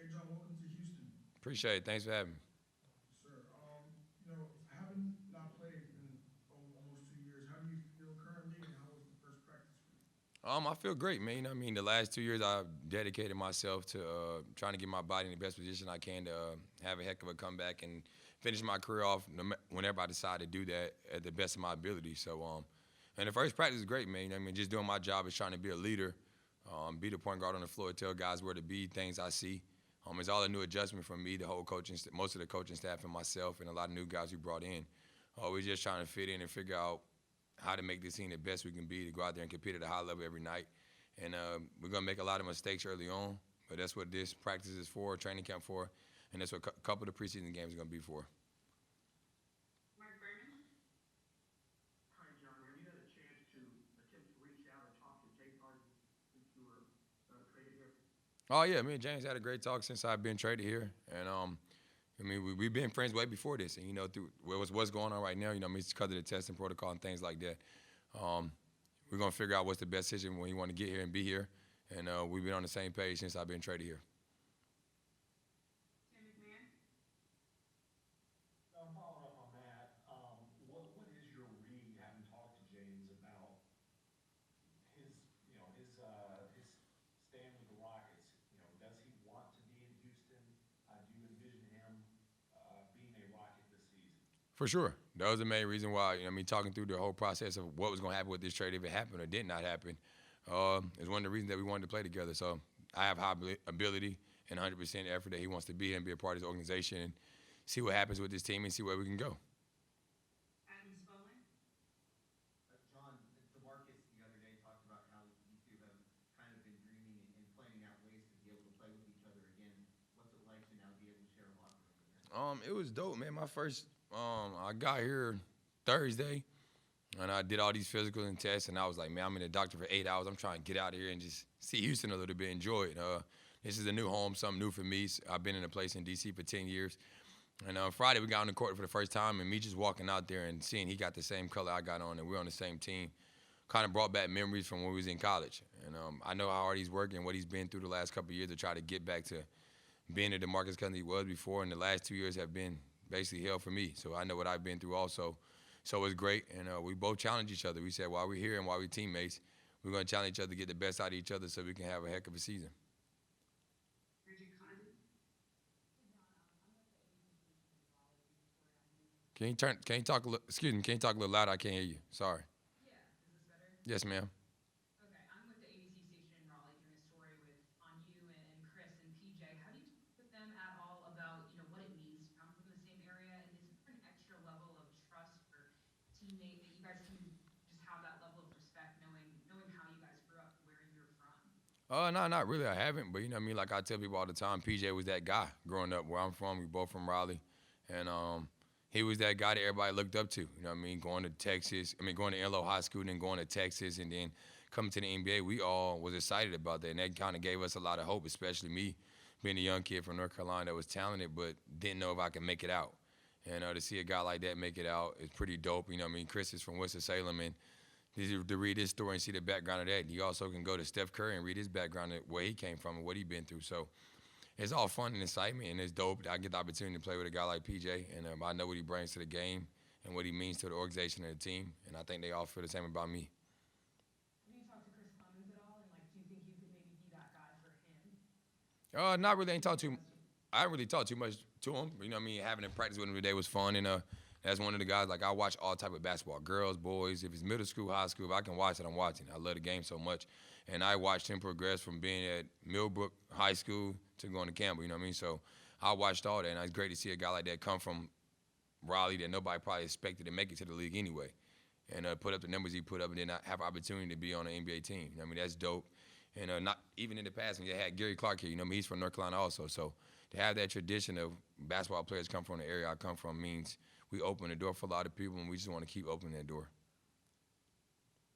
Hey, John, welcome to Houston. Appreciate it. Thanks for having me. Yes, sir. Having not played in almost 2 years, how do you feel currently, and how was the first practice for you? I feel great, man. I mean, the last 2 years I've dedicated myself to trying to get my body in the best position I can to have a heck of a comeback and finish my career off whenever I decide to do that at the best of my ability. And the first practice is great, man. I mean, just doing my job is trying to be a leader, be the point guard on the floor, tell guys where to be, things I see. It's all a new adjustment for me, the whole most of the coaching staff, and myself, and a lot of new guys we brought in. We're just trying to fit in and figure out how to make this team the best we can be to go out there and compete at a high level every night. And we're gonna make a lot of mistakes early on, but that's what this practice is for, training camp for, and that's what a couple of the preseason games are gonna be for. Mark Berman. Hi, John. Have you had a chance to attempt to reach out or talk to James Harden since you were traded here? Oh yeah, me and James had a great talk since I've been traded here, and I mean, we've been friends way before this, and through what's going on right now, it's because of the testing protocol and things like that. Um, we're gonna figure out what's the best decision when you want to get here and be here, and we've been on the same page since I've been traded here. Tim McMahon. Following up on that, what is your read, having talked to James about his stand with the Rockets? Does he want to be in Houston? Do you envision him being a Rocket this season? For sure, that was the main reason why. Talking through the whole process of what was gonna happen with this trade, if it happened or did not happen, is one of the reasons that we wanted to play together. So I have high ability and 100% effort that he wants to be here and be a part of this organization and see what happens with this team and see where we can go. Adam Spolane. John, DeMarcus the other day talked about how you two have kind of been dreaming and planning out ways to be able to play with each other again. What's it like to now be able to share a locker room again? It was dope, man. I got here Thursday, and I did all these physicals and tests, and I was like, man, I'm in the doctor for 8 hours. I'm trying to get out of here and just see Houston a little bit, enjoy it. This is a new home, something new for me. I've been in a place in D.C. for 10 years. And Friday, we got on the court for the first time, and me just walking out there and seeing he got the same color I got on, and we're on the same team, kind of brought back memories from when we was in college. And I know how hard he's working, what he's been through the last couple of years to try to get back to being the DeMarcus Cousins he was before, and the last 2 years have been basically hell for me. So I know what I've been through also. So it's great, and we both challenge each other. We said while we're here and while we're teammates, we're going to challenge each other to get the best out of each other so we can have a heck of a season. Reggie Condon. Can you talk a little, excuse me, can you talk a little louder? I can't hear you. Sorry. Yeah, is this better? Yes, ma'am. Okay, I'm with the ABC station in Raleigh doing a story on you and Chris and PJ. Have you talked with them at all about what it means to come from the same area, and is there an extra level of trust or teammate that you guys can just have that level of respect, knowing how you guys grew up where you're from? No, not really. I haven't, but you know what I mean. Like I tell people all the time, PJ was that guy growing up where I'm from. We both from Raleigh, and he was that guy that everybody looked up to. You know what I mean? Going to Texas, going to Enloe High School, then going to Texas, and then coming to the NBA. We all was excited about that, and that kind of gave us a lot of hope, especially me, being a young kid from North Carolina that was talented but didn't know if I could make it out. And to see a guy like that make it out is pretty dope. You know what I mean? Chris is from Winston-Salem, and to read his story and see the background of that. You also can go to Steph Curry and read his background, where he came from and what he been through. So it's all fun and excitement, and it's dope. I get the opportunity to play with a guy like PJ, and I know what he brings to the game and what he means to the organization and the team, and I think they all feel the same about me. Have you talked to Chris Clemens at all, and do you think you could maybe be that guy for him? Not really. Ain't talk too. Question. I didn't really talk too much to him. You know what I mean? Having a practice with him today was fun, and that's one of the guys. Like I watch all type of basketball, girls, boys. If it's middle school, high school, if I can watch it, I'm watching. I love the game so much, and I watched him progress from being at Millbrook High School to going to Campbell. You know what I mean? So I watched all that, and it's great to see a guy like that come from Raleigh that nobody probably expected to make it to the league anyway, and put up the numbers he put up, and then have opportunity to be on an NBA team. You know what I mean? That's dope. And not even in the past when you had Gary Clark here. You know what I mean? He's from North Carolina also, so to have that tradition of basketball players come from the area I come from means we open the door for a lot of people, and we just want to keep opening that door.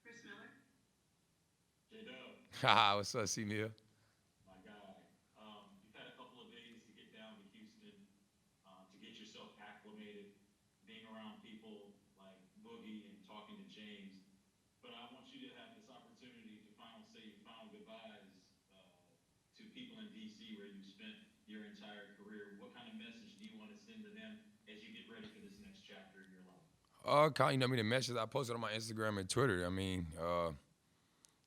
Chris Miller. J-Dub, Haha, what's up, C-Mill? my guy. You've had a couple of days to get down to Houston, to get yourself acclimated, being around people like Boogie and talking to James. But I want you to have this opportunity to say your final goodbyes to people in D.C. where you spent your entire career. What kind of message do you want to send to them as you get ready for this next chapter in your life? You know, I mean, the messages I posted on my Instagram and Twitter. I mean,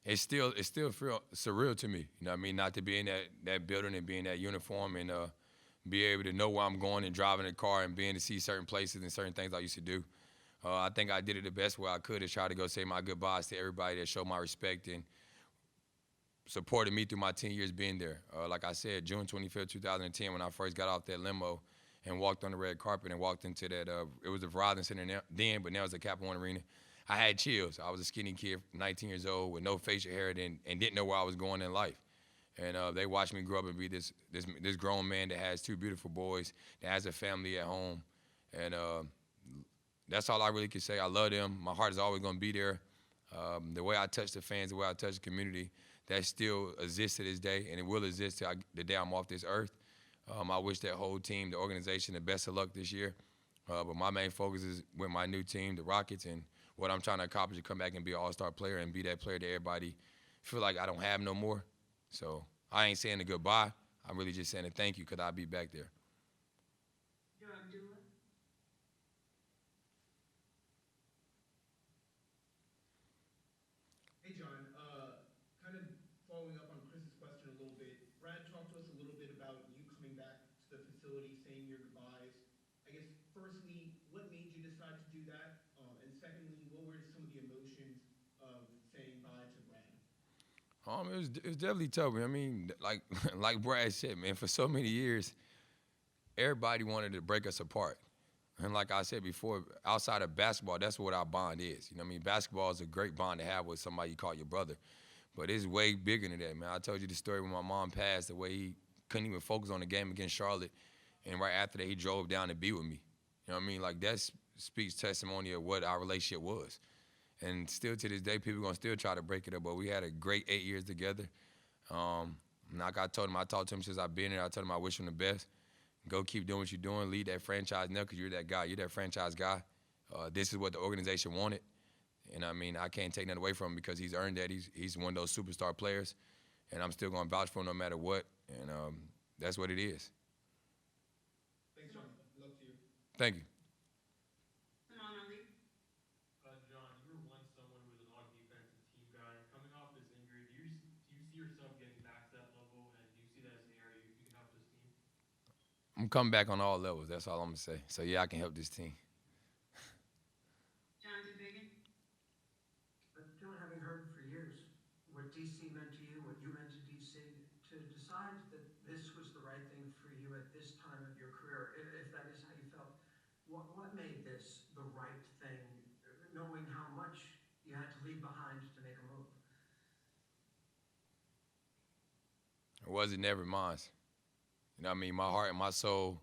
it still feel surreal to me. You know what I mean? Not to be in that building and be in that uniform and be able to know where I'm going and driving a car and being able to see certain places and certain things I used to do. I think I did it the best way I could to try to go say my goodbyes to everybody that showed my respect and supported me through my 10 years being there. Like I said, June 25th, 2010, when I first got off that limo and walked on the red carpet and walked into that, it was the Verizon Center then, but now it's the Capital One Arena. I had chills. I was a skinny kid, 19 years old, with no facial hair and didn't know where I was going in life. And they watched me grow up and be this grown man that has two beautiful boys, that has a family at home. And that's all I really can say. I love them. My heart is always going to be there. The way I touch the fans, the way I touch the community, that still exists to this day, and it will exist till the day I'm off this earth. I wish that whole team, the organization, the best of luck this year. But my main focus is with my new team, the Rockets, and what I'm trying to accomplish is come back and be an all-star player and be that player that everybody feel like I don't have no more. So I ain't saying a goodbye. I'm really just saying a thank you because I'll be back there. John Dula. Hey, John, kind of following up on Chris's question a little bit. Brad talked to us a little bit about you coming back to the facility, saying your goodbyes. I guess, firstly, what made you decide to do that? And secondly, what were some of the emotions of saying bye to Brad? It was definitely tough. I mean, like like Brad said, man, for so many years, everybody wanted to break us apart. And like I said before, outside of basketball, that's what our bond is. You know what I mean? Basketball is a great bond to have with somebody you call your brother. But it's way bigger than that, man. I told you the story when my mom passed, the way he couldn't even focus on the game against Charlotte. And right after that, he drove down to be with me. You know what I mean? Like, that speaks testimony of what our relationship was. And still to this day, people are going to still try to break it up. But we had a great 8 years together. Like I told him, I talked to him since I've been here. I told him I wish him the best. Go keep doing what you're doing. Lead that franchise now because you're that guy. You're that franchise guy. This is what the organization wanted. And, I mean, I can't take that away from him because he's earned that. He's one of those superstar players. And I'm still going to vouch for him no matter what. And that's what it is. Thanks, John. Good luck to you. Thank you. Simone Ali. John, you were once someone who was an all-defensive team guy. Coming off this injury, do you see yourself getting back to that level, and do you see that as an area you can help this team? I'm coming back on all levels. That's all I'm going to say. So, yeah, I can help this team. Jonathan Bacon. John, having heard for years what DC meant to you, what you meant to DC, to decide that this was the right thing for you at this time of your career, if that is how you felt, what made this the right thing, knowing how much you had to leave behind to make a move? It wasn't never mine. You know what I mean? My heart and my soul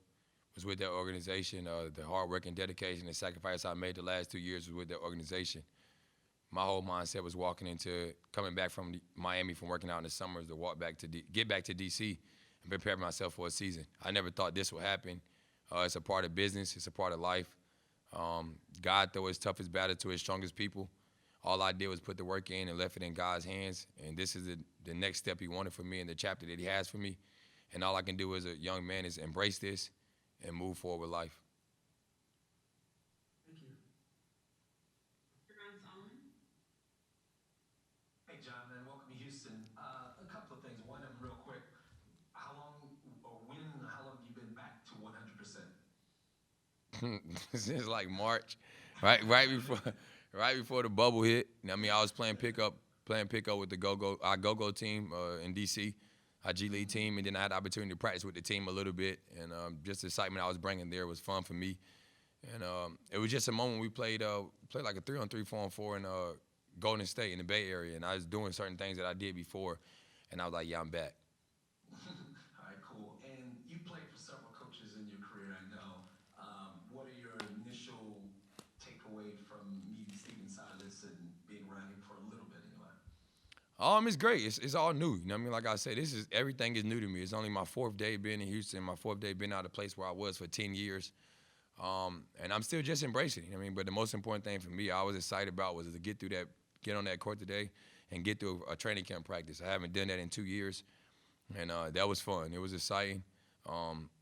was with that organization. The hard work and dedication and sacrifice I made the last 2 years was with that organization. My whole mindset was coming back from Miami from working out in the summers to get back to DC and prepare myself for a season. I never thought this would happen. It's a part of business. It's a part of life. God throws his toughest battle to his strongest people. All I did was put the work in and left it in God's hands. And this is the next step he wanted for me and the chapter that he has for me. And all I can do as a young man is embrace this and move forward with life. Thank you. Jerron Solomon. Hey, John, man, welcome to Houston. A couple of things. One of them real quick. How long have you been back to 100%? Since like March, right before the bubble hit. I mean, I was playing pickup with the go-go team in DC, our G League team, and then I had the opportunity to practice with the team a little bit, and just the excitement I was bringing there was fun for me. And it was just a moment we played like a 3-on-3, 4-on-4 in Golden State in the Bay Area, and I was doing certain things that I did before, and I was like, yeah, I'm back. All right, cool. And you played for several coaches in your career, I know. What are your initial takeaway from meeting Stephen Silas and being around him for a little bit anyway? It's great. It's all new. You know what I mean? Like I said, everything is new to me. It's only my 4th day being in Houston, my 4th day being out of the place where I was for 10 years. And I'm still just embracing it. I mean, but the most important thing for me I was excited about was to get on that court today and get through a training camp practice. I haven't done that in 2 years, and that was fun. It was exciting.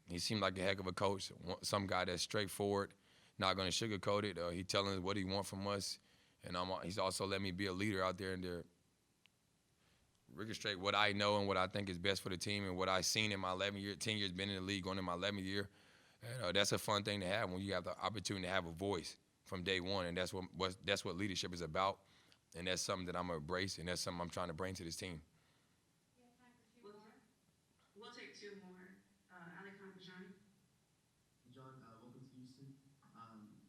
He seemed like a heck of a coach, some guy that's straightforward, not going to sugarcoat it. He telling us what he wants from us, and he's also let me be a leader out there and to orchestrate what I know and what I think is best for the team and what I've seen in my 10 years been in the league, going in my 11th year. And that's a fun thing to have when you have the opportunity to have a voice from day one, and that's what leadership is about, and that's something that I'm gonna embrace, and that's something I'm trying to bring to this team. We have time for two We'll, more. we'll take two more. Ali Khanpajani. John, welcome to Houston.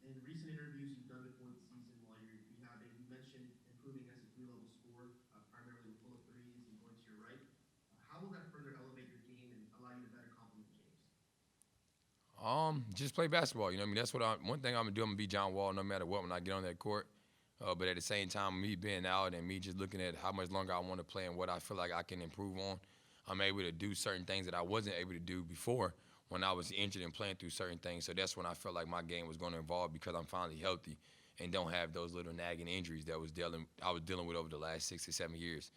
In recent interviews you've done before the season while you're rehabbing, you mentioned improving as a three-level scorer, primarily with pull-up threes and going to your right. How will that further elevate your game and allow you to better complement James? Just play basketball. You know what I mean? That's one thing I'm gonna do. I'm gonna be John Wall no matter what when I get on that court. But at the same time, me being out and me just looking at how much longer I want to play and what I feel like I can improve on, I'm able to do certain things that I wasn't able to do before when I was injured and playing through certain things. So that's when I felt like my game was going to evolve because I'm finally healthy and don't have those little nagging injuries that I was dealing with over the last 6 to 7 years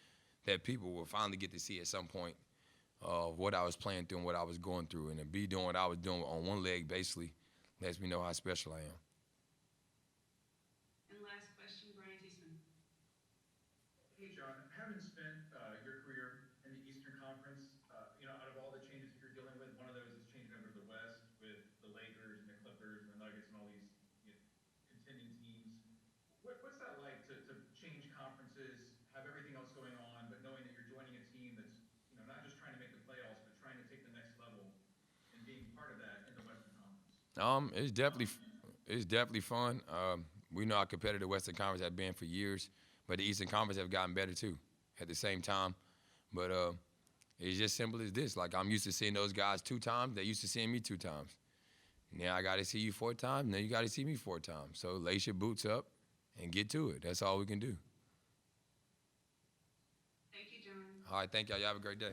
that people will finally get to see at some point of what I was playing through and what I was going through. And to be doing what I was doing on one leg basically lets me know how special I am. And last question, Brian Teasman. Hey, John, having spent your career in the Eastern Conference, out of all the changes that you're dealing with, one of those is changing over to the West with the Lakers and the Clippers and the Nuggets and all these contending teams. What's that like to change conferences, have everything else going on, but knowing that you're joining a team that's not just trying to make the playoffs, but trying to take the next level and being part of that in the Western Conference? It's definitely fun. We know how competitive the Western Conference has been for years, but the Eastern Conference have gotten better too at the same time. But it's just simple as this. Like, I'm used to seeing those guys 2 times. They're used to seeing me 2 times. Now I got to see you 4 times. Now you got to see me 4 times. So lace your boots up and get to it. That's all we can do. Thank you, John. All right, thank y'all. Y'all have a great day.